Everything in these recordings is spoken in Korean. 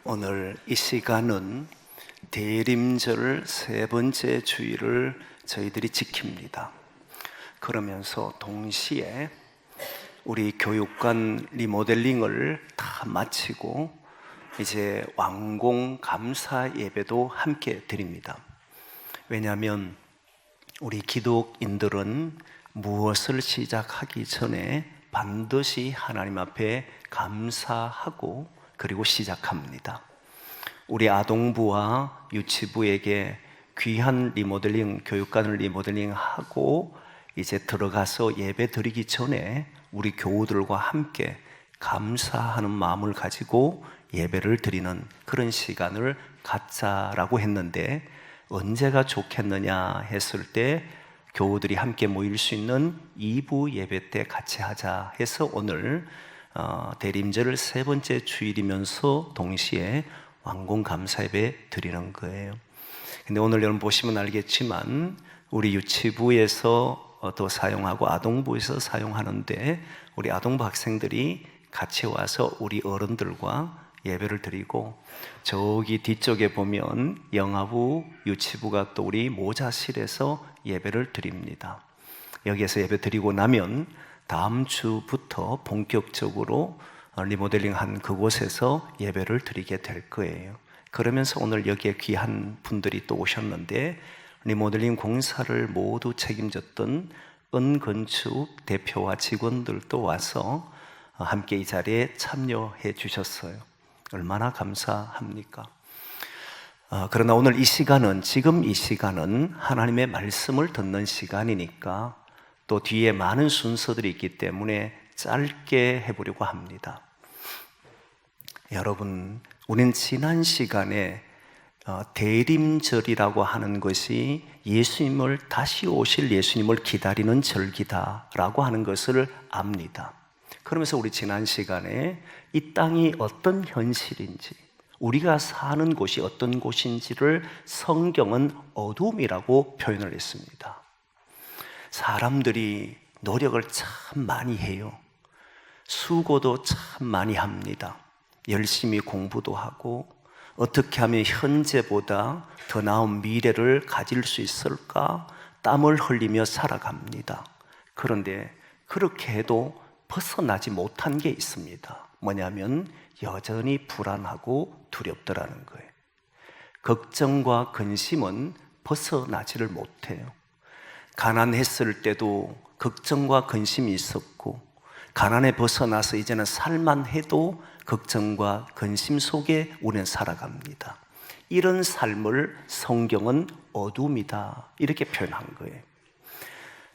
오늘 이 시간은 대림절 세 번째 주일을 저희들이 지킵니다. 그러면서 동시에 우리 교육관 리모델링을 다 마치고 이제 완공 감사 예배도 함께 드립니다. 왜냐하면 우리 기독인들은 무엇을 시작하기 전에 반드시 하나님 앞에 감사하고 그리고 시작합니다. 우리 아동부와 유치부에게 귀한 리모델링, 교육관을 리모델링하고 이제 들어가서 예배 드리기 전에 우리 교우들과 함께 감사하는 마음을 가지고 예배를 드리는 그런 시간을 갖자라고 했는데, 언제가 좋겠느냐 했을 때 교우들이 함께 모일 수 있는 2부 예배 때 같이 하자 해서 오늘 대림절 세 번째 주일이면서 동시에 완공 감사 예배 드리는 거예요. 근데 오늘 여러분 보시면 알겠지만 우리 유치부에서 또 사용하고 아동부에서 사용하는데, 우리 아동부 학생들이 같이 와서 우리 어른들과 예배를 드리고, 저기 뒤쪽에 보면 영아부, 유치부가 또 우리 모자실에서 예배를 드립니다. 여기에서 예배 드리고 나면 다음 주부터 본격적으로 리모델링한 그곳에서 예배를 드리게 될 거예요. 그러면서 오늘 여기에 귀한 분들이 또 오셨는데, 리모델링 공사를 모두 책임졌던 은건축 대표와 직원들도 와서 함께 이 자리에 참여해 주셨어요. 얼마나 감사합니까? 그러나 오늘 이 시간은, 지금 이 시간은 하나님의 말씀을 듣는 시간이니까 또 뒤에 많은 순서들이 있기 때문에 짧게 해보려고 합니다. 여러분, 우리는 지난 시간에 대림절이라고 하는 것이 예수님을, 다시 오실 예수님을 기다리는 절기다라고 하는 것을 압니다. 그러면서 우리 지난 시간에 이 땅이 어떤 현실인지, 우리가 사는 곳이 어떤 곳인지를 성경은 어둠이라고 표현을 했습니다. 사람들이 노력을 참 많이 해요. 수고도 참 많이 합니다. 열심히 공부도 하고, 어떻게 하면 현재보다 더 나은 미래를 가질 수 있을까 땀을 흘리며 살아갑니다. 그런데 그렇게 해도 벗어나지 못한 게 있습니다. 뭐냐면 여전히 불안하고 두렵더라는 거예요. 걱정과 근심은 벗어나지를 못해요. 가난했을 때도 걱정과 근심이 있었고, 가난에 벗어나서 이제는 살만해도 걱정과 근심 속에 우리는 살아갑니다. 이런 삶을 성경은 어둠이다 이렇게 표현한 거예요.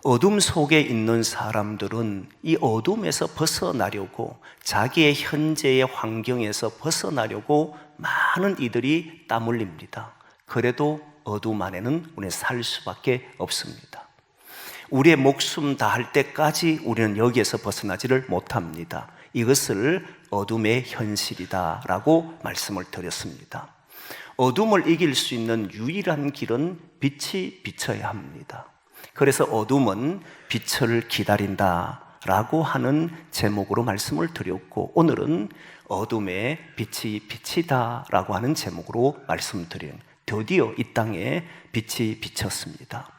어둠 속에 있는 사람들은 이 어둠에서 벗어나려고, 자기의 현재의 환경에서 벗어나려고 많은 이들이 땀 흘립니다. 그래도 어둠 안에는 우리는 살 수밖에 없습니다. 우리의 목숨 다할 때까지 우리는 여기에서 벗어나지를 못합니다. 이것을 어둠의 현실이다라고 말씀을 드렸습니다. 어둠을 이길 수 있는 유일한 길은 빛이 비쳐야 합니다. 그래서 어둠은 빛을 기다린다라고 하는 제목으로 말씀을 드렸고, 오늘은 어둠의 빛이 비치다라고 하는 제목으로 말씀드린, 드디어 이 땅에 빛이 비쳤습니다.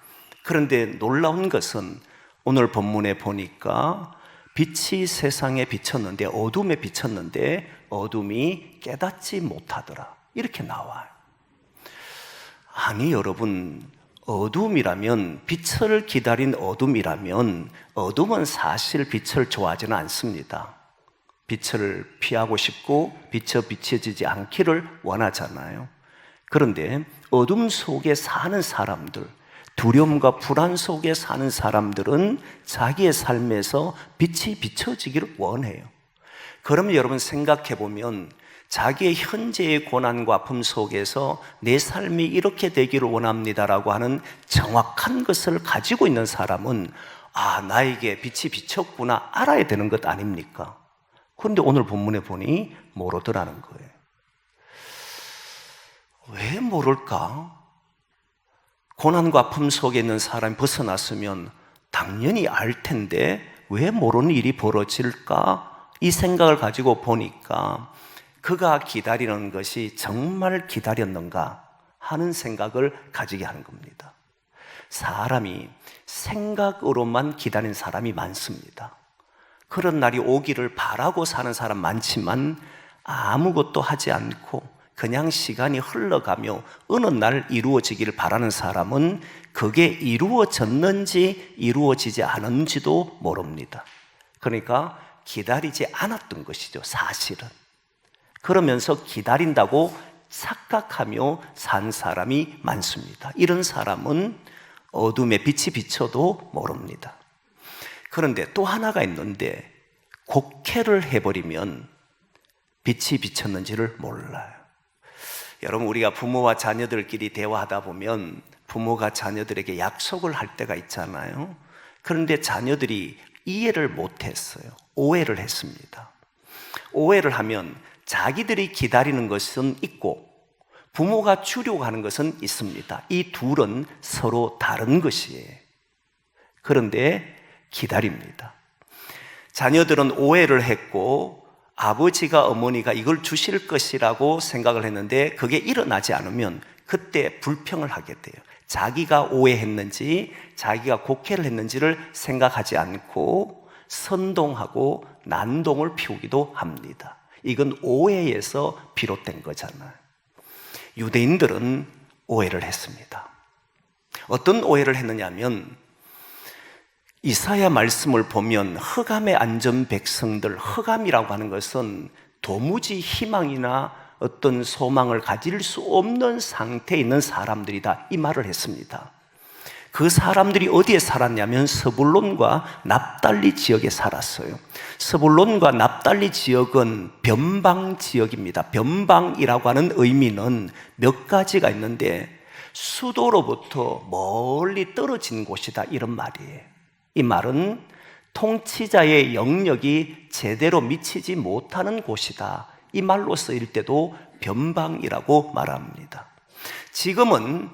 그런데 놀라운 것은 오늘 본문에 보니까 빛이 세상에 비쳤는데, 어둠에 비쳤는데 어둠이 깨닫지 못하더라 이렇게 나와요. 아니 여러분, 어둠이라면, 빛을 기다린 어둠이라면, 어둠은 사실 빛을 좋아하지는 않습니다. 빛을 피하고 싶고 빛이 비춰지지 않기를 원하잖아요. 그런데 어둠 속에 사는 사람들, 두려움과 불안 속에 사는 사람들은 자기의 삶에서 빛이 비춰지기를 원해요. 그러면 여러분 생각해 보면, 자기의 현재의 고난과 아픔 속에서 내 삶이 이렇게 되기를 원합니다라고 하는 정확한 것을 가지고 있는 사람은, 아, 나에게 빛이 비쳤구나 알아야 되는 것 아닙니까? 그런데 오늘 본문에 보니 모르더라는 거예요. 왜 모를까? 고난과 아픔 속에 있는 사람이 벗어났으면 당연히 알 텐데 왜 모르는 일이 벌어질까? 이 생각을 가지고 보니까 그가 기다리는 것이 정말 기다렸는가 하는 생각을 가지게 하는 겁니다. 사람이 생각으로만 기다리는 사람이 많습니다. 그런 날이 오기를 바라고 사는 사람 많지만 아무것도 하지 않고 그냥 시간이 흘러가며 어느 날 이루어지기를 바라는 사람은 그게 이루어졌는지 이루어지지 않은지도 모릅니다. 그러니까 기다리지 않았던 것이죠, 사실은. 그러면서 기다린다고 착각하며 산 사람이 많습니다. 이런 사람은 어둠에 빛이 비쳐도 모릅니다. 그런데 또 하나가 있는데 곡해를 해버리면 빛이 비쳤는지를 몰라요. 여러분, 우리가 부모와 자녀들끼리 대화하다 보면 부모가 자녀들에게 약속을 할 때가 있잖아요. 그런데 자녀들이 이해를 못했어요. 오해를 했습니다. 오해를 하면 자기들이 기다리는 것은 있고 부모가 주려고 하는 것은 있습니다. 이 둘은 서로 다른 것이에요. 그런데 기다립니다. 자녀들은 오해를 했고 아버지가 어머니가 이걸 주실 것이라고 생각을 했는데 그게 일어나지 않으면 그때 불평을 하게 돼요. 자기가 오해했는지 자기가 곡해를 했는지를 생각하지 않고 선동하고 난동을 피우기도 합니다. 이건 오해에서 비롯된 거잖아요. 유대인들은 오해를 했습니다. 어떤 오해를 했느냐면 이사야 말씀을 보면 흑암에 앉은 백성들, 흑암이라고 하는 것은 도무지 희망이나 어떤 소망을 가질 수 없는 상태에 있는 사람들이다, 이 말을 했습니다. 그 사람들이 어디에 살았냐면 스불론과 납달리 지역에 살았어요. 스불론과 납달리 지역은 변방 지역입니다. 변방이라고 하는 의미는 몇 가지가 있는데 수도로부터 멀리 떨어진 곳이다, 이런 말이에요. 이 말은 통치자의 영역이 제대로 미치지 못하는 곳이다, 이 말로 쓰일 때도 변방이라고 말합니다. 지금은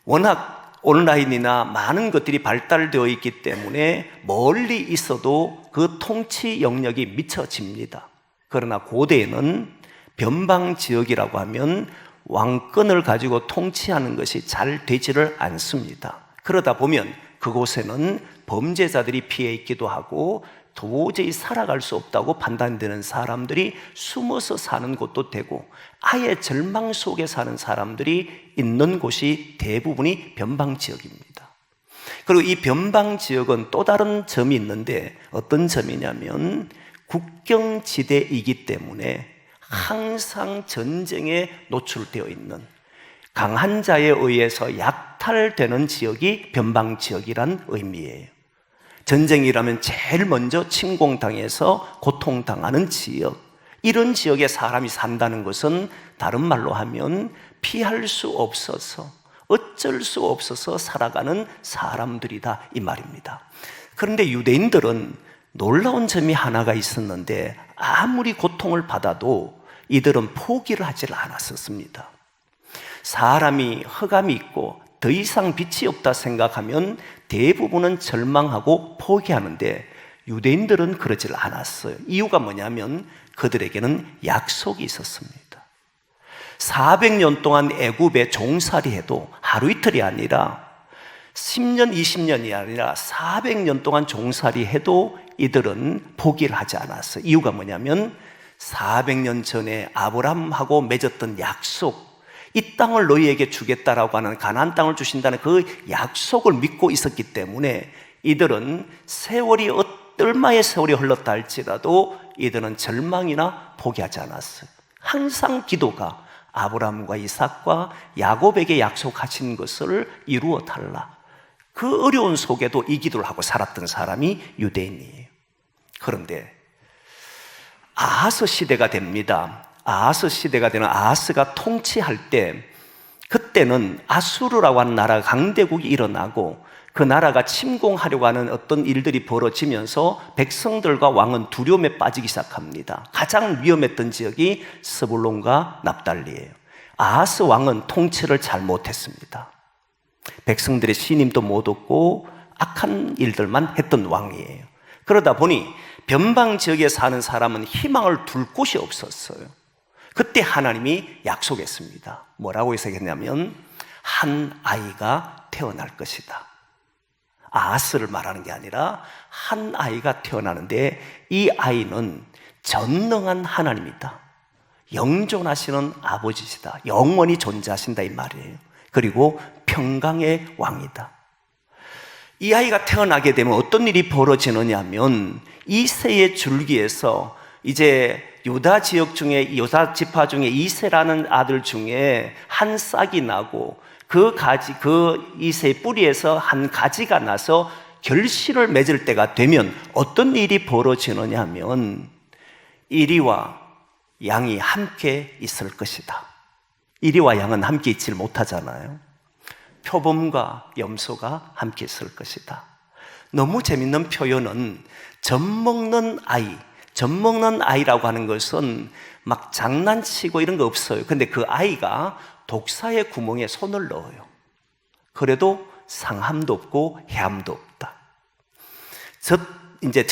워낙 온라인이나 많은 것들이 발달되어 있기 때문에 멀리 있어도 그 통치 영역이 미쳐집니다. 그러나 고대에는 변방 지역이라고 하면 왕권을 가지고 통치하는 것이 잘 되지를 않습니다. 그러다 보면 그곳에는 범죄자들이 피해 있기도 하고 도저히 살아갈 수 없다고 판단되는 사람들이 숨어서 사는 곳도 되고 아예 절망 속에 사는 사람들이 있는 곳이 대부분이 변방 지역입니다. 그리고 이 변방 지역은 또 다른 점이 있는데 어떤 점이냐면 국경지대이기 때문에 항상 전쟁에 노출되어 있는 강한 자에 의해서 약탈되는 지역이 변방 지역이란 의미예요. 전쟁이라면 제일 먼저 침공당해서 고통당하는 지역, 이런 지역에 사람이 산다는 것은 다른 말로 하면 피할 수 없어서 어쩔 수 없어서 살아가는 사람들이다, 이 말입니다. 그런데 유대인들은 놀라운 점이 하나가 있었는데 아무리 고통을 받아도 이들은 포기를 하질 않았었습니다. 사람이 흑암이 있고 더 이상 빛이 없다 생각하면 대부분은 절망하고 포기하는데 유대인들은 그러질 않았어요. 이유가 뭐냐면 그들에게는 약속이 있었습니다. 400년 동안 애굽에 종살이해도 하루 이틀이 아니라 10년, 20년이 아니라 400년 동안 종살이해도 이들은 포기를 하지 않았어요. 이유가 뭐냐면 400년 전에 아브라함하고 맺었던 약속, 이 땅을 너희에게 주겠다라고 하는 가나안 땅을 주신다는 그 약속을 믿고 있었기 때문에 이들은 세월이 얼마의 세월이 흘렀다 할지라도 이들은 절망이나 포기하지 않았어요. 항상 기도가 아브라함과 이삭과 야곱에게 약속하신 것을 이루어 달라, 그 어려운 속에도 이 기도를 하고 살았던 사람이 유대인이에요. 그런데 아하스 시대가 됩니다. 아하스 시대가 되는 아하스가 통치할 때 그때는 아수르라고 하는 나라 강대국이 일어나고 그 나라가 침공하려고 하는 어떤 일들이 벌어지면서 백성들과 왕은 두려움에 빠지기 시작합니다. 가장 위험했던 지역이 스불론과 납달리예요. 아하스 왕은 통치를 잘 못했습니다. 백성들의 신임도 못 얻고 악한 일들만 했던 왕이에요. 그러다 보니 변방 지역에 사는 사람은 희망을 둘 곳이 없었어요. 그때 하나님이 약속했습니다. 뭐라고 해석했냐면 한 아이가 태어날 것이다. 아하스를 말하는 게 아니라 한 아이가 태어나는데 이 아이는 전능한 하나님이다. 영존하시는 아버지시다. 영원히 존재하신다 이 말이에요. 그리고 평강의 왕이다. 이 아이가 태어나게 되면 어떤 일이 벌어지느냐 하면 이새의 줄기에서 이제 유다 지역 중에, 유다 지파 중에 이새라는 아들 중에 한 싹이 나고 그 이새의 뿌리에서 한 가지가 나서 결실을 맺을 때가 되면 어떤 일이 벌어지느냐 하면 이리와 양이 함께 있을 것이다. 이리와 양은 함께 있질 못하잖아요. 표범과 염소가 함께 있을 것이다. 너무 재밌는 표현은 젖먹는 아이. 젖먹는 아이라고 하는 것은 막 장난치고 이런 거 없어요. 근데 그 아이가 독사의 구멍에 손을 넣어요. 그래도 상함도 없고 해함도 없다. 이제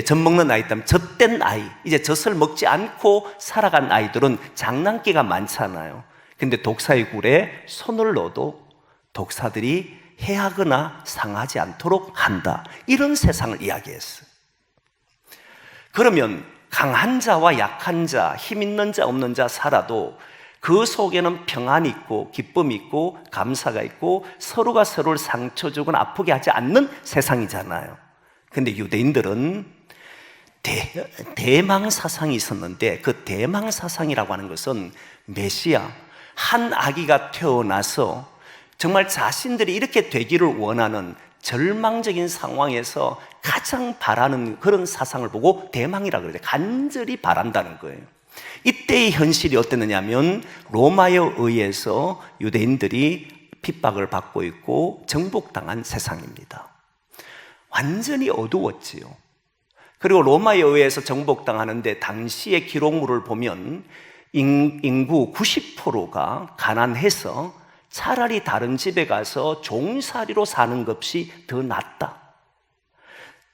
젖먹는 아이 때문에 젖된 아이, 이제 젖을 먹지 않고 살아간 아이들은 장난기가 많잖아요. 근데 독사의 굴에 손을 넣어도 독사들이 해하거나 상하지 않도록 한다. 이런 세상을 이야기했어요. 그러면 강한 자와 약한 자, 힘 있는 자, 없는 자 살아도 그 속에는 평안이 있고 기쁨이 있고 감사가 있고 서로가 서로를 상처 주거나 아프게 하지 않는 세상이잖아요. 근데 유대인들은 대망 사상이 있었는데 그 대망 사상이라고 하는 것은 메시아, 한 아기가 태어나서 정말 자신들이 이렇게 되기를 원하는 절망적인 상황에서 가장 바라는 그런 사상을 보고 대망이라고 그래요. 간절히 바란다는 거예요. 이때의 현실이 어땠느냐 하면 로마에 의해서 유대인들이 핍박을 받고 있고 정복당한 세상입니다. 완전히 어두웠지요. 그리고 로마에 의해서 정복당하는데 당시의 기록물을 보면 인구 90%가 가난해서 차라리 다른 집에 가서 종살이로 사는 것이 더 낫다.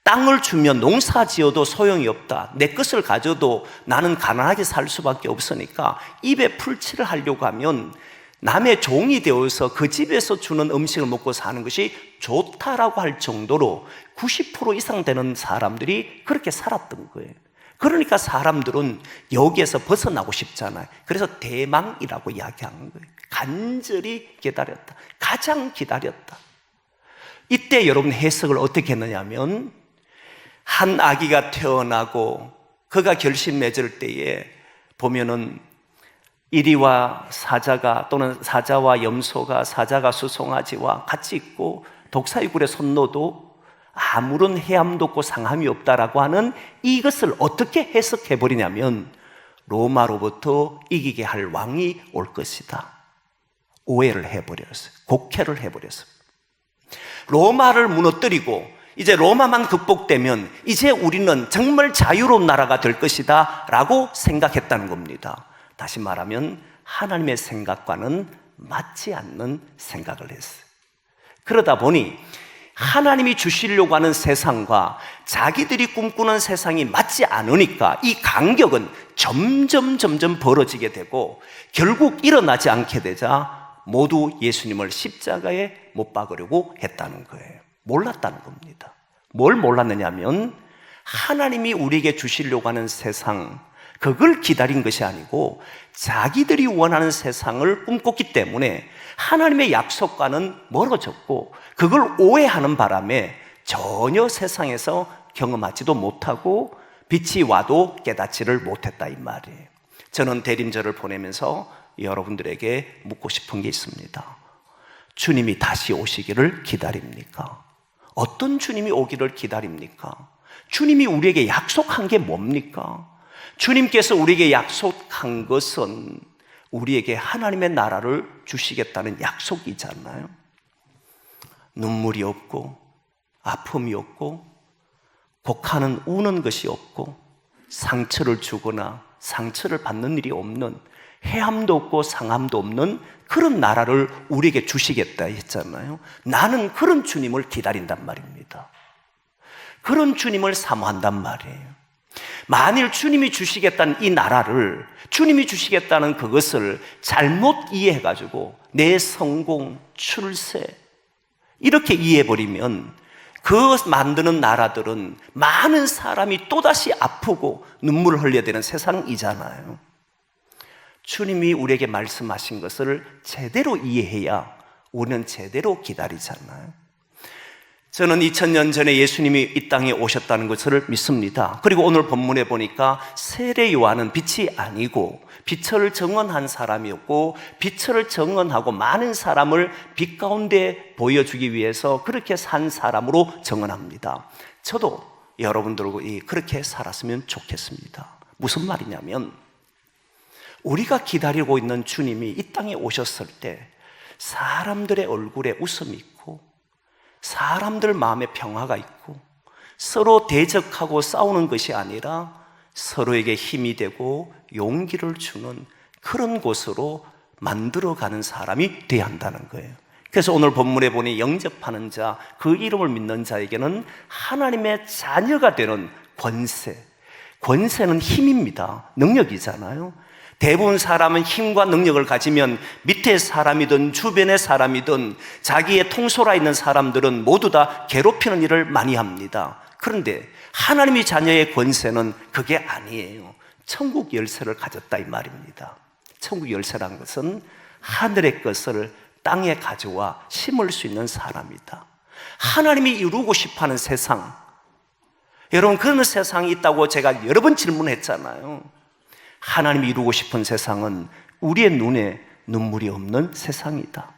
땅을 주면 농사 지어도 소용이 없다. 내 것을 가져도 나는 가난하게 살 수밖에 없으니까 입에 풀칠을 하려고 하면 남의 종이 되어서 그 집에서 주는 음식을 먹고 사는 것이 좋다라고 할 정도로 90% 이상 되는 사람들이 그렇게 살았던 거예요. 그러니까 사람들은 여기에서 벗어나고 싶잖아요. 그래서 대망이라고 이야기하는 거예요. 간절히 기다렸다. 가장 기다렸다. 이때 여러분 해석을 어떻게 했느냐 하면 한 아기가 태어나고 그가 결심 맺을 때에 보면은 이리와 사자가 또는 사자와 염소가 사자가 수송아지와 같이 있고 독사의 굴에 손 넣어도 아무런 해함도 없고 상함이 없다라고 하는 이것을 어떻게 해석해버리냐면 로마로부터 이기게 할 왕이 올 것이다. 오해를 해버렸어요. 곡해를 해버렸어요. 로마를 무너뜨리고 이제 로마만 극복되면 이제 우리는 정말 자유로운 나라가 될 것이다 라고 생각했다는 겁니다. 다시 말하면 하나님의 생각과는 맞지 않는 생각을 했어요. 그러다 보니 하나님이 주시려고 하는 세상과 자기들이 꿈꾸는 세상이 맞지 않으니까 이 간격은 점점 벌어지게 되고 결국 일어나지 않게 되자 모두 예수님을 십자가에 못 박으려고 했다는 거예요. 몰랐다는 겁니다. 뭘 몰랐느냐면 하나님이 우리에게 주시려고 하는 세상, 그걸 기다린 것이 아니고 자기들이 원하는 세상을 꿈꿨기 때문에 하나님의 약속과는 멀어졌고 그걸 오해하는 바람에 전혀 세상에서 경험하지도 못하고 빛이 와도 깨닫지를 못했다 이 말이에요. 저는 대림절을 보내면서 여러분들에게 묻고 싶은 게 있습니다. 주님이 다시 오시기를 기다립니까? 어떤 주님이 오기를 기다립니까? 주님이 우리에게 약속한 게 뭡니까? 주님께서 우리에게 약속한 것은 우리에게 하나님의 나라를 주시겠다는 약속이잖아요. 눈물이 없고 아픔이 없고 곡하는 우는 것이 없고 상처를 주거나 상처를 받는 일이 없는 해함도 없고 상함도 없는 그런 나라를 우리에게 주시겠다 했잖아요. 나는 그런 주님을 기다린단 말입니다. 그런 주님을 사모한단 말이에요. 만일 주님이 주시겠다는 이 나라를 주님이 주시겠다는 그것을 잘못 이해해가지고 내 성공, 출세 이렇게 이해해버리면 그 만드는 나라들은 많은 사람이 또다시 아프고 눈물을 흘려야 되는 세상이잖아요. 주님이 우리에게 말씀하신 것을 제대로 이해해야 우리는 제대로 기다리잖아요. 저는 2000년 전에 예수님이 이 땅에 오셨다는 것을 믿습니다. 그리고 오늘 본문에 보니까 세례 요한은 빛이 아니고 빛을 증언한 사람이었고, 빛을 증언하고 많은 사람을 빛 가운데 보여주기 위해서 그렇게 산 사람으로 증언합니다. 저도 여러분들과 그렇게 살았으면 좋겠습니다. 무슨 말이냐면, 우리가 기다리고 있는 주님이 이 땅에 오셨을 때 사람들의 얼굴에 웃음이 있고 사람들 마음에 평화가 있고 서로 대적하고 싸우는 것이 아니라 서로에게 힘이 되고 용기를 주는 그런 곳으로 만들어가는 사람이 되어야 한다는 거예요. 그래서 오늘 본문에 보니 영접하는 자, 그 이름을 믿는 자에게는 하나님의 자녀가 되는 권세, 권세는 힘입니다. 능력이잖아요. 대부분 사람은 힘과 능력을 가지면 밑에 사람이든 주변의 사람이든 자기의 통솔하 있는 사람들은 모두 다 괴롭히는 일을 많이 합니다. 그런데 하나님의 자녀의 권세는 그게 아니에요. 천국 열쇠를 가졌다 이 말입니다. 천국 열쇠란 것은 하늘의 것을 땅에 가져와 심을 수 있는 사람이다. 하나님이 이루고 싶어하는 세상, 여러분 그런 세상이 있다고 제가 여러 번 질문했잖아요. 하나님이 이루고 싶은 세상은 우리의 눈에 눈물이 없는 세상이다.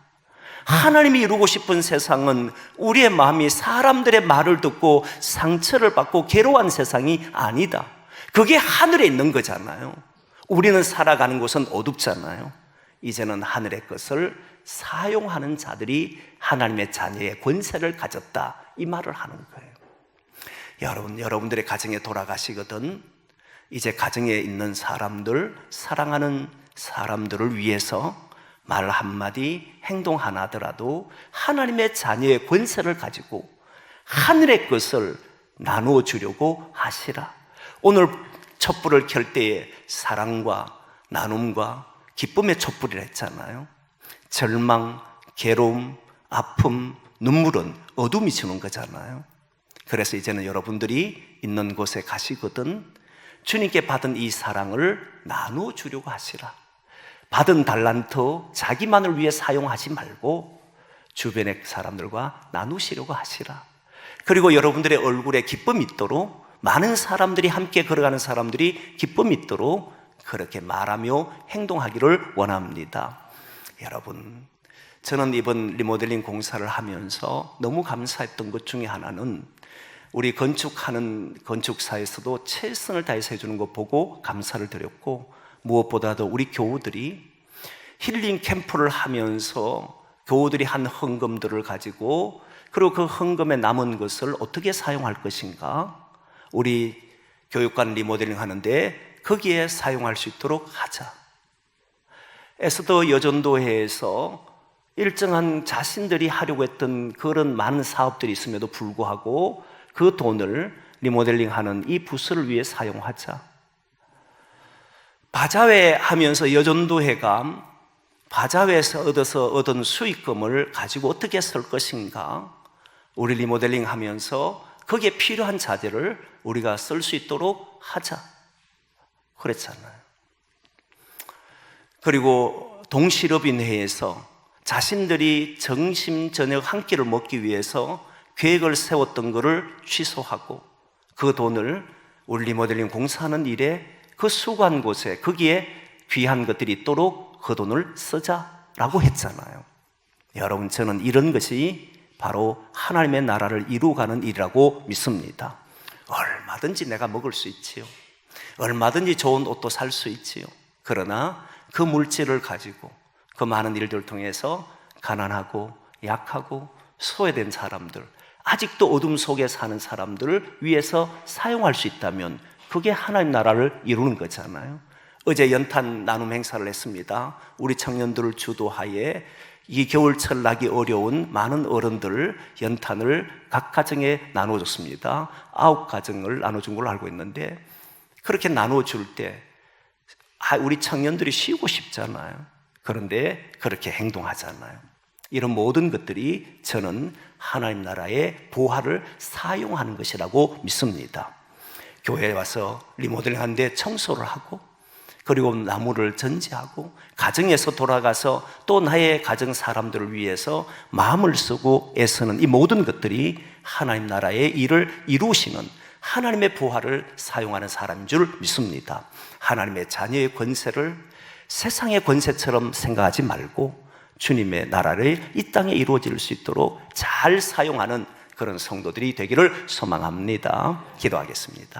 하나님이 이루고 싶은 세상은 우리의 마음이 사람들의 말을 듣고 상처를 받고 괴로워하는 세상이 아니다. 그게 하늘에 있는 거잖아요. 우리는 살아가는 곳은 어둡잖아요. 이제는 하늘의 것을 사용하는 자들이 하나님의 자녀의 권세를 가졌다, 이 말을 하는 거예요. 여러분들의 가정에 돌아가시거든 이제 가정에 있는 사람들, 사랑하는 사람들을 위해서 말 한마디, 행동 하나더라도 하나님의 자녀의 권세를 가지고 하늘의 것을 나누어 주려고 하시라. 오늘 촛불을 켤 때에 사랑과 나눔과 기쁨의 촛불이라 했잖아요. 절망, 괴로움, 아픔, 눈물은 어둠이 주는 거잖아요. 그래서 이제는 여러분들이 있는 곳에 가시거든 주님께 받은 이 사랑을 나누어 주려고 하시라. 받은 달란트 자기만을 위해 사용하지 말고 주변의 사람들과 나누시려고 하시라. 그리고 여러분들의 얼굴에 기쁨이 있도록, 많은 사람들이 함께 걸어가는 사람들이 기쁨이 있도록 그렇게 말하며 행동하기를 원합니다. 여러분, 저는 이번 리모델링 공사를 하면서 너무 감사했던 것 중에 하나는 우리 건축하는 건축사에서도 최선을 다해서 해주는 것 보고 감사를 드렸고, 무엇보다도 우리 교우들이 힐링 캠프를 하면서 교우들이 한 헌금들을 가지고, 그리고 그 헌금에 남은 것을 어떻게 사용할 것인가, 우리 교육관 리모델링 하는데 거기에 사용할 수 있도록 하자. 에스더 여전도회에서 일정한 자신들이 하려고 했던 그런 많은 사업들이 있음에도 불구하고 그 돈을 리모델링 하는 이 부스를 위해 사용하자. 바자회 하면서 여전도회가 바자회에서 얻은 수익금을 가지고 어떻게 쓸 것인가, 우리 리모델링 하면서 거기에 필요한 자재를 우리가 쓸 수 있도록 하자 그랬잖아요. 그리고 동실업인회에서 자신들이 점심 저녁 한 끼를 먹기 위해서 계획을 세웠던 것을 취소하고 그 돈을 우리 리모델링 공사하는 일에 그 수고한 곳에 거기에 귀한 것들이 있도록 그 돈을 쓰자라고 했잖아요. 여러분, 저는 이런 것이 바로 하나님의 나라를 이루어가는 일이라고 믿습니다. 얼마든지 내가 먹을 수 있지요. 얼마든지 좋은 옷도 살 수 있지요. 그러나 그 물질을 가지고 그 많은 일들을 통해서 가난하고 약하고 소외된 사람들, 아직도 어둠 속에 사는 사람들을 위해서 사용할 수 있다면 그게 하나님 나라를 이루는 거잖아요. 어제 연탄 나눔 행사를 했습니다. 우리 청년들을 주도하에 이 겨울철 나기 어려운 많은 어른들 연탄을 각 가정에 나눠줬습니다. 9가정을 나눠준 걸로 알고 있는데, 그렇게 나눠줄 때 우리 청년들이 쉬고 싶잖아요. 그런데 그렇게 행동하잖아요. 이런 모든 것들이 저는 하나님 나라의 부활을 사용하는 것이라고 믿습니다. 교회에 와서 리모델링 하는데 청소를 하고, 그리고 나무를 전지하고, 가정에서 돌아가서 또 나의 가정 사람들을 위해서 마음을 쓰고 애쓰는 이 모든 것들이 하나님 나라의 일을 이루시는 하나님의 부활을 사용하는 사람인 줄 믿습니다. 하나님의 자녀의 권세를 세상의 권세처럼 생각하지 말고 주님의 나라를 이 땅에 이루어질 수 있도록 잘 사용하는 그런 성도들이 되기를 소망합니다. 기도하겠습니다.